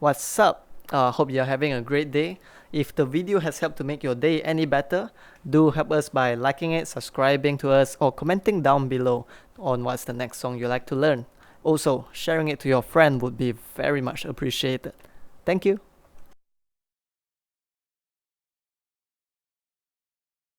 What's up? Hope you're having a great day. If the video has helped to make your day any better, do help us by liking it, subscribing to us, or commenting down below on what's the next song you like to learn. Also, sharing it to your friend would be very much appreciated. Thank you.